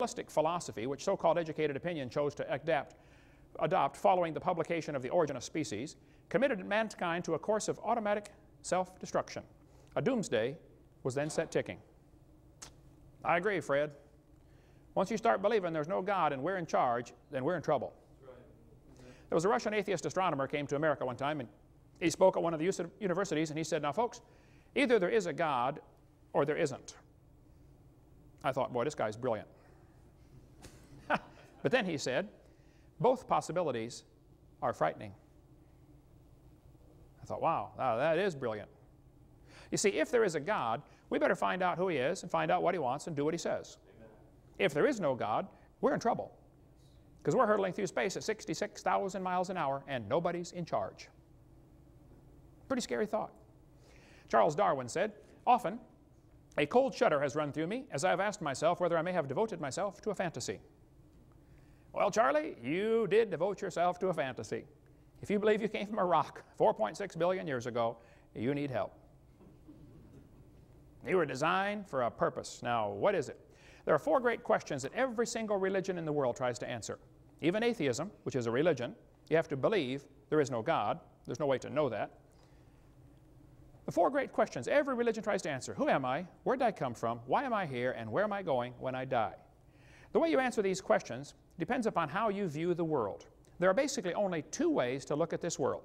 naturalistic philosophy, which so-called educated opinion chose to adopt following the publication of The Origin of Species, committed mankind to a course of automatic self-destruction. A doomsday was then set ticking. I agree, Fred. Once you start believing there's no God and we're in charge, then we're in trouble. There was a Russian atheist astronomer came to America one time, and he spoke at one of the universities, and he said, now folks, either there is a God or there isn't. I thought, boy, this guy's brilliant. But then he said, both possibilities are frightening. I thought, wow, that is brilliant. You see, if there is a God, we better find out who he is and find out what he wants and do what he says. Amen. If there is no God, we're in trouble, because we're hurtling through space at 66,000 miles an hour and nobody's in charge. Pretty scary thought. Charles Darwin said, often a cold shudder has run through me as I have asked myself whether I may have devoted myself to a fantasy. Well, Charlie, you did devote yourself to a fantasy. If you believe you came from a rock 4.6 billion years ago, you need help. You were designed for a purpose. Now, what is it? There are 4 great questions that every single religion in the world tries to answer. Even atheism, which is a religion, you have to believe there is no God. There's no way to know that. The 4 great questions every religion tries to answer. Who am I? Where did I come from? Why am I here? And where am I going when I die? The way you answer these questions depends upon how you view the world. There are basically only 2 ways to look at this world.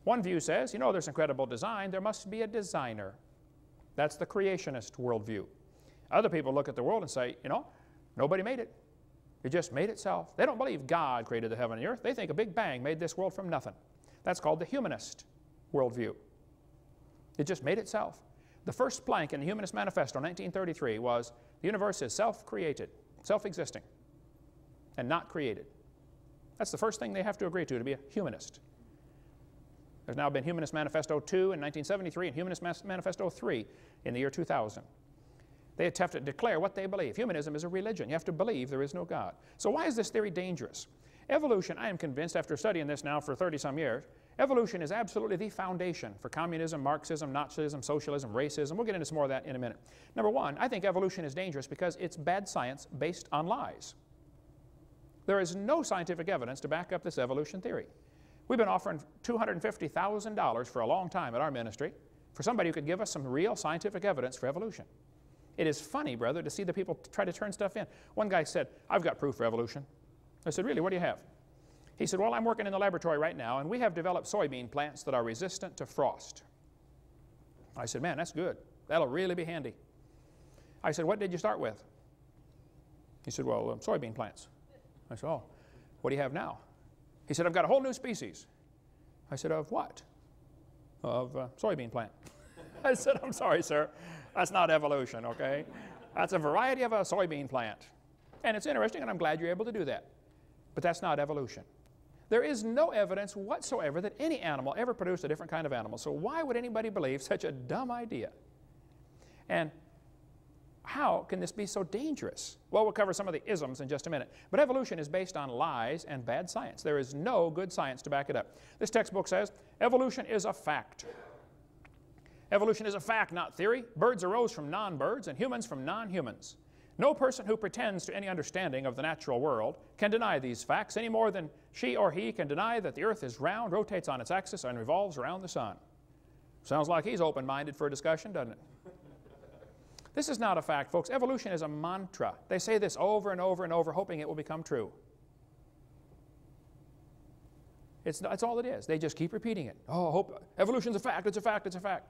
One view says, you know, there's incredible design. There must be a designer. That's the creationist worldview. Other people look at the world and say, you know, nobody made it. It just made itself. They don't believe God created the heaven and the earth. They think a big bang made this world from nothing. That's called the humanist worldview. It just made itself. The first plank in the Humanist Manifesto in 1933 was the universe is self-created, self-existing, and not created. That's the first thing they have to agree to be a humanist. There's now been Humanist Manifesto 2 in 1973 and Humanist Manifesto 3 in the year 2000. They have to declare what they believe. Humanism is a religion. You have to believe there is no God. So why is this theory dangerous? Evolution, I am convinced after studying this now for 30-some years, evolution is absolutely the foundation for communism, Marxism, Nazism, socialism, racism. We'll get into some more of that in a minute. Number one, I think evolution is dangerous because it's bad science based on lies. There is no scientific evidence to back up this evolution theory. We've been offering $250,000 for a long time at our ministry for somebody who could give us some real scientific evidence for evolution. It is funny, brother, to see the people try to turn stuff in. One guy said, I've got proof for evolution. I said, really, what do you have? He said, well, I'm working in the laboratory right now, and we have developed soybean plants that are resistant to frost. I said, man, that's good. That'll really be handy. I said, what did you start with? He said, well, soybean plants. I said, oh, what do you have now? He said, I've got a whole new species. I said, of what? Of soybean plant. I said, I'm sorry, sir. That's not evolution, okay? That's a variety of a soybean plant. And it's interesting, and I'm glad you're able to do that. But that's not evolution. There is no evidence whatsoever that any animal ever produced a different kind of animal. So why would anybody believe such a dumb idea? And how can this be so dangerous? Well, we'll cover some of the isms in just a minute. But evolution is based on lies and bad science. There is no good science to back it up. This textbook says evolution is a fact. Evolution is a fact, not theory. Birds arose from non-birds and humans from non-humans. No person who pretends to any understanding of the natural world can deny these facts any more than she or he can deny that the earth is round, rotates on its axis, and revolves around the sun. Sounds like he's open-minded for a discussion, doesn't it? This is not a fact, folks. Evolution is a mantra. They say this over and over and over, hoping it will become true. It's all it is. They just keep repeating it. Oh, evolution's a fact, it's a fact, it's a fact.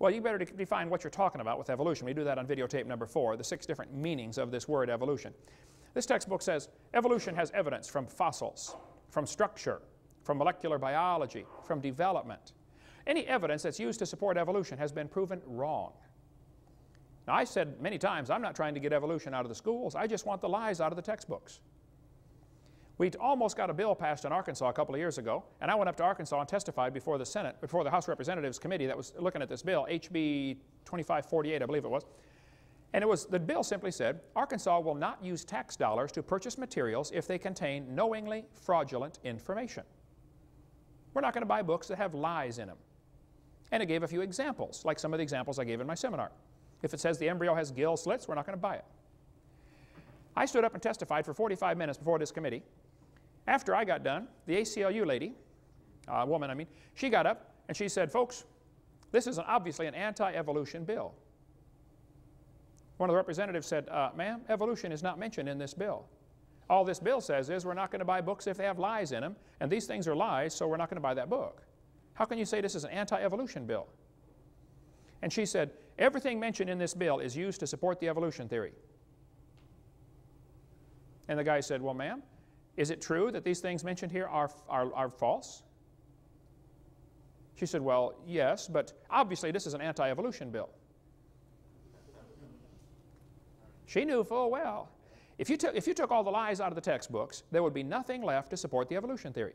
Well, you better define what you're talking about with evolution. We do that on videotape number 4, the 6 different meanings of this word evolution. This textbook says evolution has evidence from fossils, from structure, from molecular biology, from development. Any evidence that's used to support evolution has been proven wrong. Now, I said many times, I'm not trying to get evolution out of the schools. I just want the lies out of the textbooks. We almost got a bill passed in Arkansas a couple of years ago, and I went up to Arkansas and testified before the Senate, before the House of Representatives committee that was looking at this bill, HB 2548, I believe it was. And the bill simply said, Arkansas will not use tax dollars to purchase materials if they contain knowingly fraudulent information. We're not going to buy books that have lies in them. And it gave a few examples, like some of the examples I gave in my seminar. If it says the embryo has gill slits, we're not going to buy it. I stood up and testified for 45 minutes before this committee. After I got done, the ACLU lady, woman I mean, she got up and she said, folks, this is obviously an anti-evolution bill. One of the representatives said, ma'am, evolution is not mentioned in this bill. All this bill says is we're not going to buy books if they have lies in them, and these things are lies, so we're not going to buy that book. How can you say this is an anti-evolution bill? And she said, everything mentioned in this bill is used to support the evolution theory. And the guy said, well, ma'am, is it true that these things mentioned here are false? She said, well, yes, but obviously this is an anti-evolution bill. She knew full well. If you took all the lies out of the textbooks, there would be nothing left to support the evolution theory.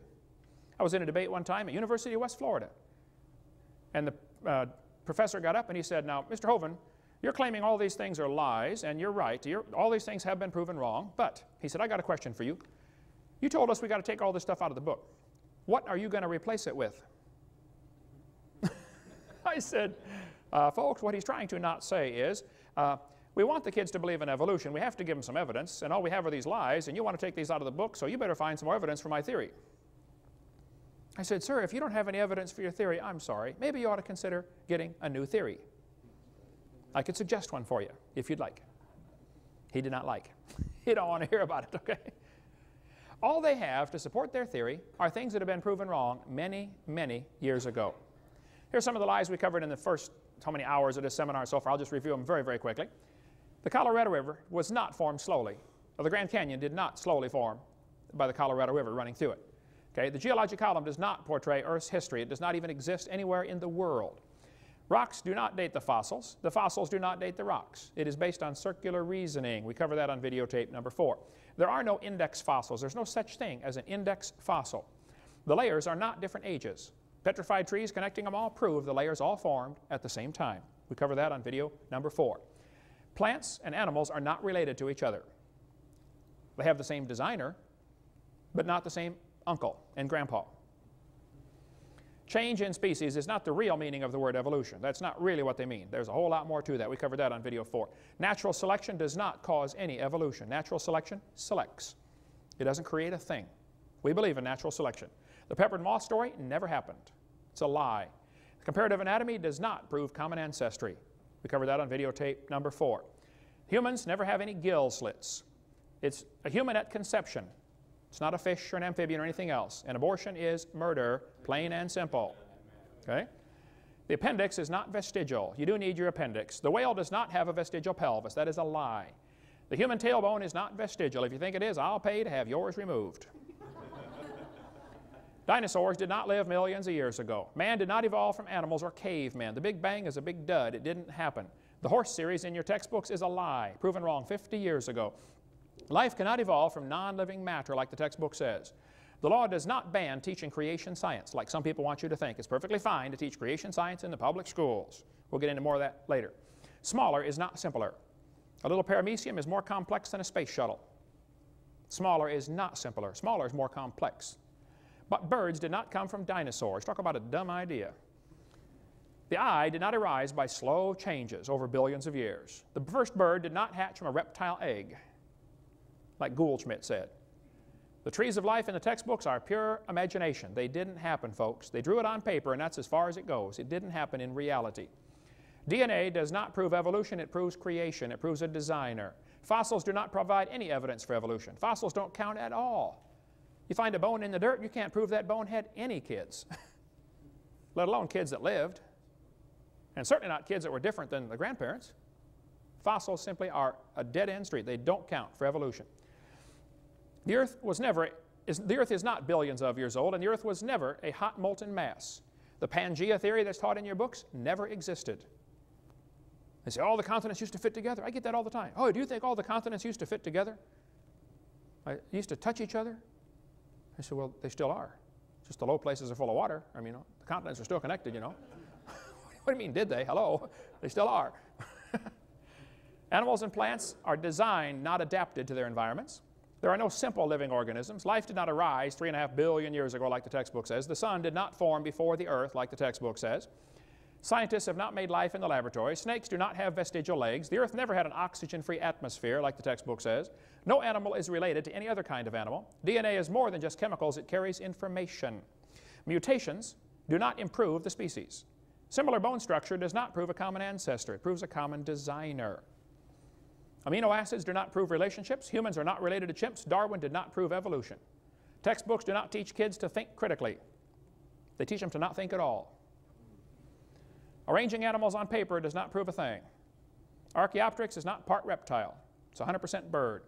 I was in a debate one time at University of West Florida. And the professor got up and he said, now, Mr. Hovind, you're claiming all these things are lies, and you're right. All these things have been proven wrong. But, he said, I got a question for you. You told us we got to take all this stuff out of the book. What are you going to replace it with? I said, folks, what he's trying to not say is, we want the kids to believe in evolution. We have to give them some evidence, and all we have are these lies, and you want to take these out of the book, so you better find some more evidence for my theory. I said, sir, if you don't have any evidence for your theory, I'm sorry. Maybe you ought to consider getting a new theory. I could suggest one for you, if you'd like. He did not like. He don't want to hear about it, okay? All they have to support their theory are things that have been proven wrong many, many years ago. Here's some of the lies we covered in the first how many hours of this seminar so far. I'll just review them very, very quickly. The Colorado River was not formed slowly. The Grand Canyon did not slowly form by the Colorado River running through it. Okay? The geologic column does not portray Earth's history. It does not even exist anywhere in the world. Rocks do not date the fossils. The fossils do not date the rocks. It is based on circular reasoning. We cover that on videotape number 4. There are no index fossils. There's no such thing as an index fossil. The layers are not different ages. Petrified trees connecting them all prove the layers all formed at the same time. We cover that on video number 4. Plants and animals are not related to each other. They have the same designer, but not the same uncle and grandpa. Change in species is not the real meaning of the word evolution. That's not really what they mean. There's a whole lot more to that. We covered that on video 4. Natural selection does not cause any evolution. Natural selection selects. It doesn't create a thing. We believe in natural selection. The peppered moth story never happened. It's a lie. Comparative anatomy does not prove common ancestry. We covered that on videotape number 4. Humans never have any gill slits. It's a human at conception. It's not a fish or an amphibian or anything else. An abortion is murder, plain and simple. Okay? The appendix is not vestigial. You do need your appendix. The whale does not have a vestigial pelvis. That is a lie. The human tailbone is not vestigial. If you think it is, I'll pay to have yours removed. Dinosaurs did not live millions of years ago. Man did not evolve from animals or cavemen. The Big Bang is a big dud. It didn't happen. The horse series in your textbooks is a lie, proven wrong 50 years ago. Life cannot evolve from non-living matter like the textbook says. The law does not ban teaching creation science like some people want you to think. It's perfectly fine to teach creation science in the public schools. We'll get into more of that later. Smaller is not simpler. A little paramecium is more complex than a space shuttle. Smaller is not simpler. Smaller is more complex. But birds did not come from dinosaurs. Talk about a dumb idea. The eye did not arise by slow changes over billions of years. The first bird did not hatch from a reptile egg, like Goldschmidt said. The trees of life in the textbooks are pure imagination. They didn't happen, folks. They drew it on paper, and that's as far as it goes. It didn't happen in reality. DNA does not prove evolution. It proves creation. It proves a designer. Fossils do not provide any evidence for evolution. Fossils don't count at all. You find a bone in the dirt, you can't prove that bone had any kids, let alone kids that lived, and certainly not kids that were different than the grandparents. Fossils simply are a dead-end street. They don't count for evolution. The Earth is not billions of years old, and the Earth was never a hot molten mass. The Pangea theory that's taught in your books never existed. They say, all the continents used to fit together. I get that all the time. Oh, do you think all the continents used to fit together? Used to touch each other? I said, well, they still are. Just the low places are full of water. I mean, the continents are still connected, you know. What do you mean, did they? Hello. They still are. Animals and plants are designed, not adapted to their environments. There are no simple living organisms. Life did not arise 3.5 billion years ago like the textbook says. The sun did not form before the earth like the textbook says. Scientists have not made life in the laboratory. Snakes do not have vestigial legs. The earth never had an oxygen-free atmosphere, like the textbook says. No animal is related to any other kind of animal. DNA is more than just chemicals. It carries information. Mutations do not improve the species. Similar bone structure does not prove a common ancestor. It proves a common designer. Amino acids do not prove relationships. Humans are not related to chimps. Darwin did not prove evolution. Textbooks do not teach kids to think critically. They teach them to not think at all. Arranging animals on paper does not prove a thing. Archaeopteryx is not part reptile. It's 100% bird.